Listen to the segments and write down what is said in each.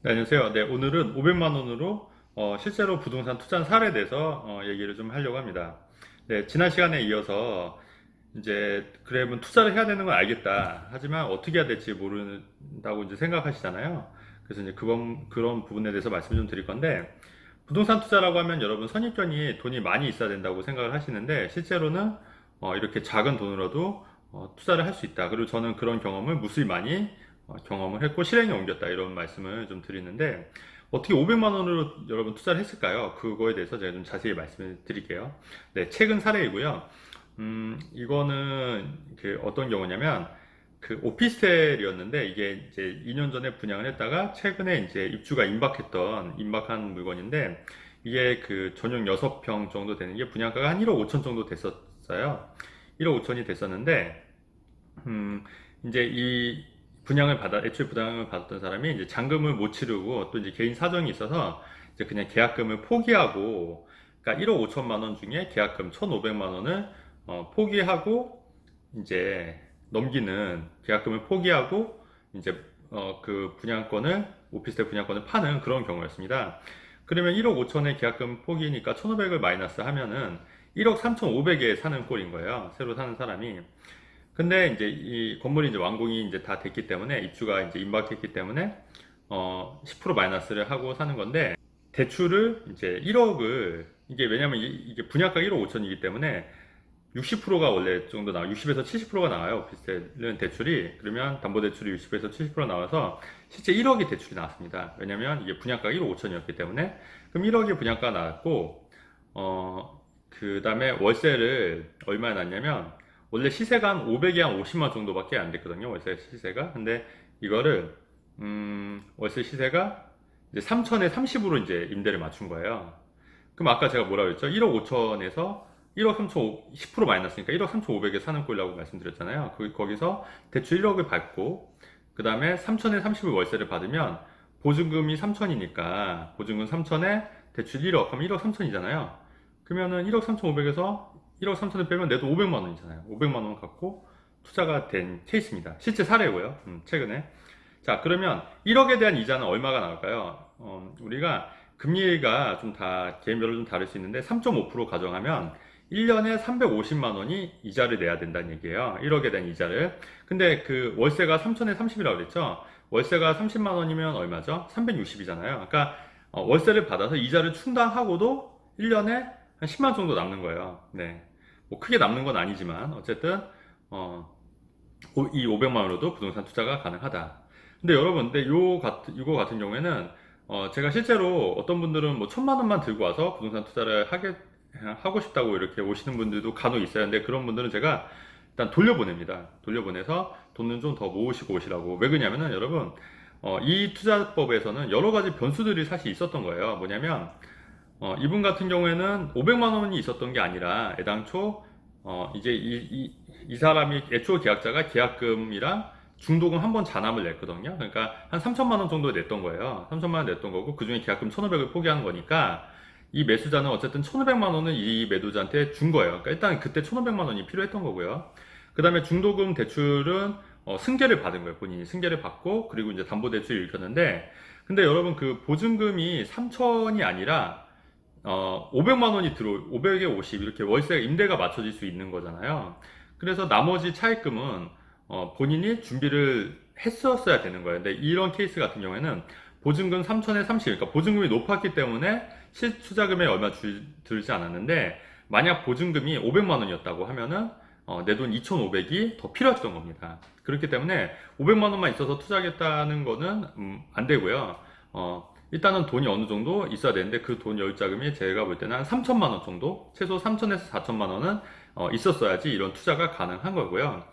네, 안녕하세요. 네, 오늘은 500만 원으로 실제로 부동산 투자한 사례에 대해서 얘기를 좀 하려고 합니다. 네, 지난 시간에 이어서 이제 그래, 뭐 투자를 해야 되는 건 알겠다. 하지만 어떻게 해야 될지 모른다고 이제 생각하시잖아요. 그래서 이제 그런 부분에 대해서 말씀 좀 드릴 건데, 부동산 투자라고 하면 여러분 선입견이 돈이 많이 있어야 된다고 생각을 하시는데, 실제로는 이렇게 작은 돈으로도 투자를 할 수 있다. 그리고 저는 그런 경험을 무수히 많이 경험을 했고 실행에 옮겼다. 이런 말씀을 좀 드리는데, 어떻게 500만 원으로 여러분 투자를 했을까요? 그거에 대해서 제가 좀 자세히 말씀을 드릴게요. 네, 최근 사례이고요. 이거는 그 어떤 경우냐면, 그 오피스텔이었는데, 이게 이제 2년 전에 분양을 했다가 최근에 이제 임박한 물건인데, 이게 그 전용 6평 정도 되는 게 분양가가 한 1억 5천 정도 됐었어요. 1억 5천이 됐었는데, 음, 이제 애초에 분양을 받았던 사람이 이제 잔금을 못 치르고 또 이제 개인 사정이 있어서 이제 그냥 계약금을 포기하고, 그러니까 1억 5천만 원 중에 계약금 1,500만 원을 포기하고 이제 넘기는 계약금을 포기하고 이제 그 오피스텔 분양권을 파는 그런 경우였습니다. 그러면 1억 5천의 계약금 포기니까 1,500을 마이너스 하면은 1억 3,500에 사는 꼴인 거예요. 새로 사는 사람이. 근데 이제 이 건물이 이제 완공이 이제 다 됐기 때문에, 입주가 이제 임박했기 때문에 10% 마이너스를 하고 사는 건데, 대출을 이제 1억을, 이게 왜냐면 이게 분양가 1억 5천이기 때문에 60%가 원래 정도 60에서 70%가 나와요. 오피스텔은 대출이. 그러면 담보대출이 60에서 70% 나와서 실제 1억이 대출이 나왔습니다. 왜냐면 이게 분양가가 1억 5천이었기 때문에. 그럼 1억이 분양가 나왔고, 그 다음에 월세를 얼마에 났냐면, 원래 시세가 한 500에 한 50만 정도밖에 안 됐거든요. 월세 시세가. 근데 이거를, 월세 시세가 이제 3천에 30으로 이제 임대를 맞춘 거예요. 그럼 아까 제가 뭐라 그랬죠? 1억 5천에서 1억 3천 10% 마이너스니까 1억 3,500에 사는 꼴이라고 말씀드렸잖아요. 거기서 대출 1억을 받고, 그 다음에 3천에 30을 월세를 받으면 보증금이 3천이니까 보증금 3천에 대출 1억, 그럼 1억 3천이잖아요. 그러면은 1억 3,500에서 1억 3천을 빼면 내도 500만 원이잖아요. 500만 원 갖고 투자가 된 케이스입니다. 실제 사례고요. 최근에. 자, 그러면 1억에 대한 이자는 얼마가 나올까요? 우리가 금리가 좀 개인별로 좀 다를 수 있는데 3.5% 가정하면 1년에 350만 원이 이자를 내야 된다는 얘기예요. 1억에 대한 이자를. 근데 그 월세가 3천에 30이라고 그랬죠? 월세가 30만 원이면 얼마죠? 360이잖아요. 그러니까 월세를 받아서 이자를 충당하고도 1년에 한 10만 정도 남는 거예요. 네. 뭐 크게 남는 건 아니지만 어쨌든 이 500만 원으로도 부동산 투자가 가능하다. 근데 여러분, 근데 이거 같은 경우에는 제가 실제로 어떤 분들은 뭐 1,000만 원만 들고 와서 부동산 투자를 하고 싶다고 이렇게 오시는 분들도 간혹 있어요. 근데 그런 분들은 제가 일단 돌려보냅니다. 돌려보내서 돈은 좀 더 모으시고 오시라고. 왜 그러냐면은 여러분, 이 투자법에서는 여러 가지 변수들이 사실 있었던 거예요. 뭐냐면, 이분 같은 경우에는 500만 원이 있었던 게 아니라 애당초 이제 이 사람이 애초 계약자가 계약금이랑 중도금 한 번 잔압을 냈거든요. 그러니까 한 3천만 원 정도 냈던 거예요. 3천만 원 냈던 거고, 그중에 계약금 1,500을 포기한 거니까 이 매수자는 어쨌든 1,500만 원을 이 매도자한테 준 거예요. 그러니까 일단 그때 1,500만 원이 필요했던 거고요. 그 다음에 중도금 대출은 승계를 받은 거예요. 본인이 승계를 받고, 그리고 이제 담보대출을 일으켰는데, 근데 여러분, 그 보증금이 3천이 아니라 500만 원이 500에 50 이렇게 월세 임대가 맞춰질 수 있는 거잖아요. 그래서 나머지 차입금은 본인이 준비를 했었어야 되는 거예요. 근데 이런 케이스 같은 경우에는 보증금 3천에 30, 그러니까 보증금이 높았기 때문에 실투자금에 얼마 들지 않았는데, 만약 보증금이 500만 원이었다고 하면은 내 돈 2,500이 더 필요했던 겁니다. 그렇기 때문에 500만 원만 있어서 투자하겠다는 거는 안 되고요. 일단은 돈이 어느 정도 있어야 되는데, 그 돈 여유자금이 제가 볼 때는 한 3천만 원 정도, 최소 3천에서 4천만 원은 있었어야지 이런 투자가 가능한 거고요.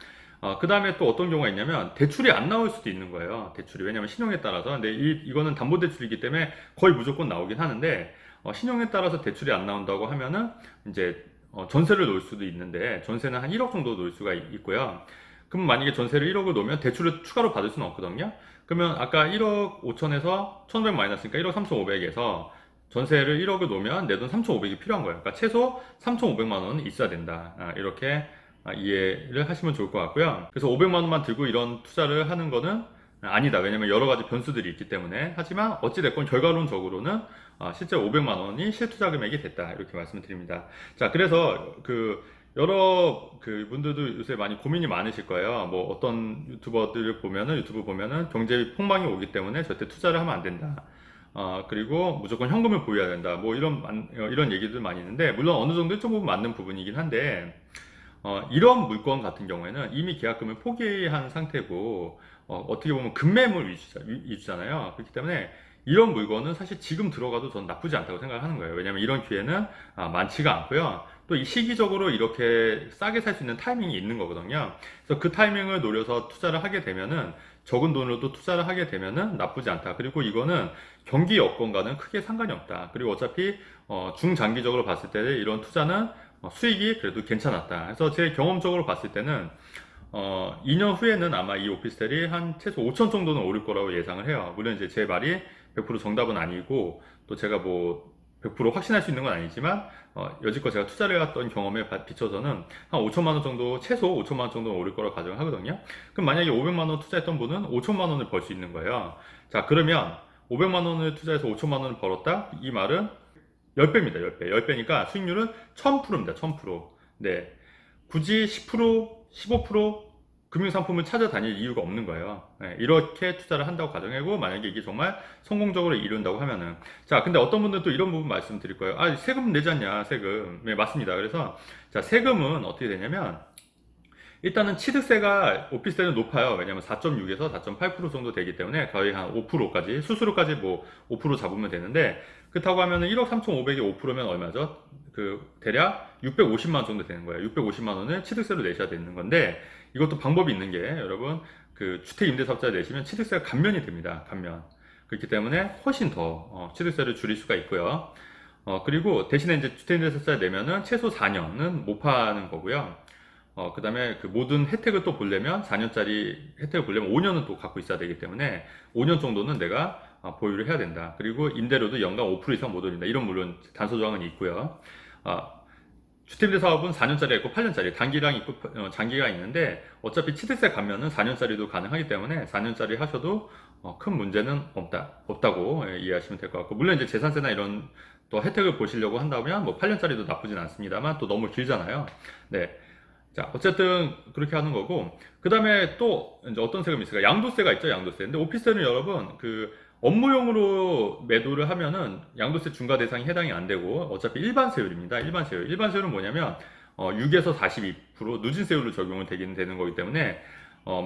그 다음에 또 어떤 경우가 있냐면, 대출이 안 나올 수도 있는 거예요. 대출이. 왜냐면 신용에 따라서. 근데 이거는 담보대출이기 때문에 거의 무조건 나오긴 하는데, 신용에 따라서 대출이 안 나온다고 하면은, 이제, 전세를 놓을 수도 있는데, 전세는 한 1억 정도 놓을 수가 있고요. 그럼 만약에 전세를 1억을 놓으면 대출을 추가로 받을 수는 없거든요. 그러면 아까 1억 5천에서 1,500 마이너스니까 1억 3,500에서 전세를 1억을 놓으면 내 돈 3,500이 필요한 거예요. 그러니까 최소 3,500만 원은 있어야 된다. 이렇게 이해를 하시면 좋을 것 같고요. 그래서 500만 원만 들고 이런 투자를 하는 거는 아니다. 왜냐면 여러 가지 변수들이 있기 때문에. 하지만 어찌됐건 결과론적으로는 실제 500만 원이 실투자 금액이 됐다. 이렇게 말씀을 드립니다. 자, 그래서 여러 분들도 요새 많이 고민이 많으실 거예요. 뭐 어떤 유튜브 보면은 경제 폭망이 오기 때문에 절대 투자를 하면 안 된다. 그리고 무조건 현금을 보유해야 된다. 뭐 이런 얘기들 많이 있는데, 물론 어느 정도 좀 맞는 부분이긴 한데, 이런 물건 같은 경우에는 이미 계약금을 포기한 상태고, 어떻게 보면 급매물 위주잖아요. 그렇기 때문에 이런 물건은 사실 지금 들어가도 전 나쁘지 않다고 생각하는 거예요. 왜냐면 이런 기회는 많지가 않고요. 또 이 시기적으로 이렇게 싸게 살 수 있는 타이밍이 있는 거거든요. 그래서 그 타이밍을 노려서 투자를 하게 되면은, 적은 돈으로도 투자를 하게 되면은 나쁘지 않다. 그리고 이거는 경기 여건과는 크게 상관이 없다. 그리고 어차피 중장기적으로 봤을 때 이런 투자는 수익이 그래도 괜찮았다. 그래서 제 경험적으로 봤을 때는 2년 후에는 아마 이 오피스텔이 한 최소 5천 정도는 오를 거라고 예상을 해요. 물론 이제 제 말이 100% 정답은 아니고, 또 제가 뭐 100% 확신할 수 있는 건 아니지만, 여지껏 제가 투자를 해왔던 경험에 비춰서는 한 5천만 원 정도, 최소 5천만 원 정도는 오를 거라고 가정을 하거든요. 그럼 만약에 500만 원 투자했던 분은 5천만 원을 벌 수 있는 거예요. 자, 그러면 500만 원을 투자해서 5천만 원을 벌었다? 이 말은 10배입니다. 10배. 10배니까 수익률은 1000%입니다. 1000%. 네. 굳이 10%, 15% 금융상품을 찾아다닐 이유가 없는 거예요. 네, 이렇게 투자를 한다고 가정하고, 만약에 이게 정말 성공적으로 이룬다고 하면은. 자, 근데 어떤 분들은 또 이런 부분 말씀드릴 거예요. 세금 내지 않냐, 세금. 네, 맞습니다. 그래서, 자, 세금은 어떻게 되냐면, 일단은 취득세가 오피스텔은 높아요. 왜냐면 4.6에서 4.8% 정도 되기 때문에 거의 한 5%까지, 수수료까지 뭐 5% 잡으면 되는데, 그렇다고 하면은 1억 3,500에 5%면 얼마죠? 대략 650만 원 정도 되는 거예요. 650만 원을 취득세로 내셔야 되는 건데, 이것도 방법이 있는 게, 여러분, 주택 임대사업자 내시면 취득세가 감면이 됩니다. 감면. 그렇기 때문에 훨씬 더 취득세를 줄일 수가 있고요. 그리고 대신에 이제 주택 임대사업자 내면은 최소 4년은 못 파는 거고요. 그 다음에 그 모든 혜택을 또 보려면 4년짜리 혜택을 보려면 5년은 또 갖고 있어야 되기 때문에 5년 정도는 내가 보유를 해야 된다. 그리고 임대료도 연간 5% 이상 못 올린다. 이런 물론 단서 조항은 있고요. 주택임대 사업은 4년짜리가 있고 8년짜리 단기랑 있고 장기가 있는데, 어차피 취득세 감면은 4년짜리도 가능하기 때문에 4년짜리 하셔도 큰 문제는 없다고 이해하시면 될 것 같고, 물론 이제 재산세나 이런 또 혜택을 보시려고 한다면 뭐 8년짜리도 나쁘진 않습니다만 또 너무 길잖아요. 네. 자, 어쨌든 그렇게 하는 거고, 그 다음에 또 이제 어떤 세금이 있을까? 양도세가 있죠, 양도세. 근데 오피스텔은 여러분, 업무용으로 매도를 하면은 양도세 중과 대상이 해당이 안 되고, 어차피 일반 세율입니다. 일반 세율. 일반 세율은 뭐냐면 6에서 42% 누진세율로 적용을 되는 거기 때문에,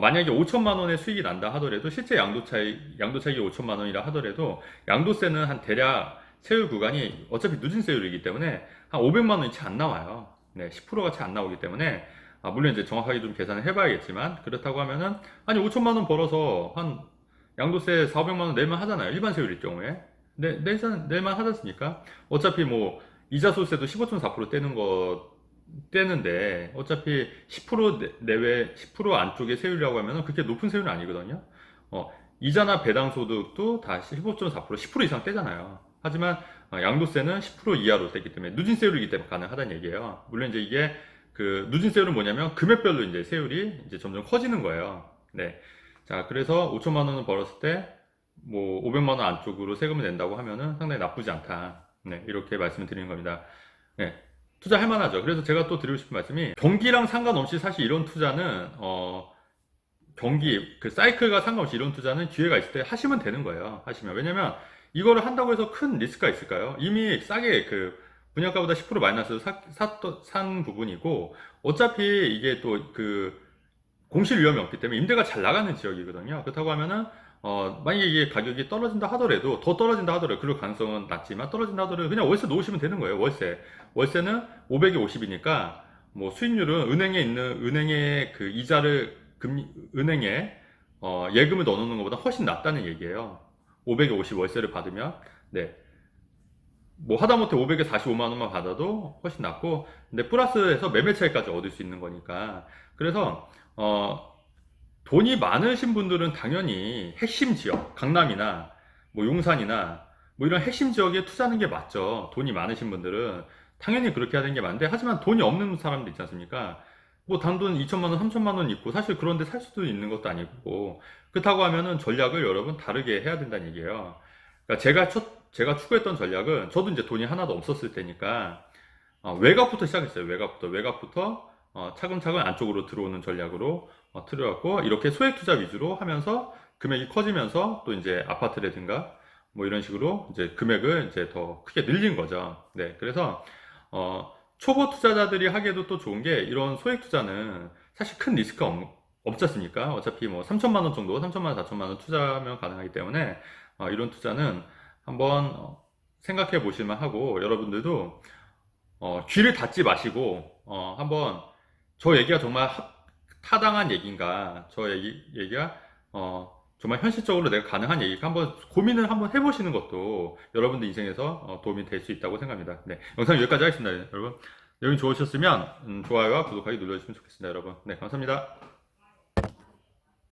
만약에 5천만 원의 수익이 난다 하더라도, 실제 양도차익이 5천만 원이라 하더라도 양도세는 한 대략 세율 구간이 어차피 누진세율이기 때문에 한 500만 원이 채 안 나와요. 네, 10%가 채 안 나오기 때문에, 물론 이제 정확하게 좀 계산을 해봐야겠지만, 그렇다고 하면은, 아니, 5천만 원 벌어서 한 양도세 400만 원 낼만 하잖아요. 일반 세율일 경우에. 낼만 하지 않습니까? 어차피 뭐, 이자 소득세도 15.4% 떼는데, 어차피 10% 내외, 10% 안쪽의 세율이라고 하면은 그렇게 높은 세율은 아니거든요. 이자나 배당 소득도 다 15.4%, 10% 이상 떼잖아요. 하지만 양도세는 10% 이하로 떼기 때문에 누진세율이기 때문에 가능하다는 얘기예요. 물론 이제 이게 누진세율은 뭐냐면 금액별로 이제 세율이 이제 점점 커지는 거예요. 네. 자, 그래서 5천만 원을 벌었을 때 뭐 500만 원 안쪽으로 세금을 낸다고 하면은 상당히 나쁘지 않다. 네, 이렇게 말씀을 드리는 겁니다. 네. 투자할 만하죠. 그래서 제가 또 드리고 싶은 말씀이, 경기랑 상관없이 사실 이런 투자는 사이클과 상관없이 이런 투자는 기회가 있을 때 하시면 되는 거예요. 하시면. 왜냐면 이거를 한다고 해서 큰 리스크가 있을까요? 이미 싸게 분양가보다 10% 마이너스로 산 부분이고, 어차피 이게 또 공실 위험이 없기 때문에 임대가 잘 나가는 지역이거든요. 그렇다고 하면은, 만약에 이게 가격이 떨어진다 하더라도, 더 떨어진다 하더라도, 그럴 가능성은 낮지만, 떨어진다 하더라도 그냥 월세 놓으시면 되는 거예요. 월세는 500에 50이니까, 뭐 수익률은 은행의 은행에 예금을 넣어놓는 것보다 훨씬 낫다는 얘기예요. 500에 50 월세를 받으면. 네. 뭐 하다못해 500에 45만 원만 받아도 훨씬 낫고, 근데 플러스해서 매매 차익까지 얻을 수 있는 거니까. 그래서 돈이 많으신 분들은 당연히 핵심 지역, 강남이나 뭐 용산이나 뭐 이런 핵심 지역에 투자하는 게 맞죠. 돈이 많으신 분들은 당연히 그렇게 하는 게 맞는데, 하지만 돈이 없는 사람도 있지 않습니까? 뭐 단돈 2천만 원, 3천만 원 있고 사실 그런데 살 수도 있는 것도 아니고 그렇다고 하면은 전략을 여러분 다르게 해야 된다는 얘기예요. 그러니까 제가 추구했던 전략은 저도 이제 돈이 하나도 없었을 때니까 외곽부터 시작했어요. 외곽부터 차근차근 안쪽으로 들어오는 전략으로 틀어갖고 이렇게 소액 투자 위주로 하면서 금액이 커지면서 또 이제 아파트라든가 뭐 이런 식으로 이제 금액을 이제 더 크게 늘린 거죠. 네, 그래서 초보 투자자들이 하기에도 또 좋은 게 이런 소액 투자는 사실 큰 리스크가 없지 않습니까? 어차피 뭐 3천만 원 정도, 3천만 원, 4천만 원 투자하면 가능하기 때문에 이런 투자는 한번 생각해 보실만 하고 여러분들도 귀를 닫지 마시고 한번 저 얘기가 정말 타당한 얘기인가 얘기가 정말 현실적으로 내가 가능한 얘기가 한번 고민을 한번 해보시는 것도 여러분들 인생에서 도움이 될 수 있다고 생각합니다. 네, 영상 여기까지 하겠습니다. 여러분 내용이 좋으셨으면 좋아요와 구독하기 눌러주시면 좋겠습니다. 여러분 네, 감사합니다.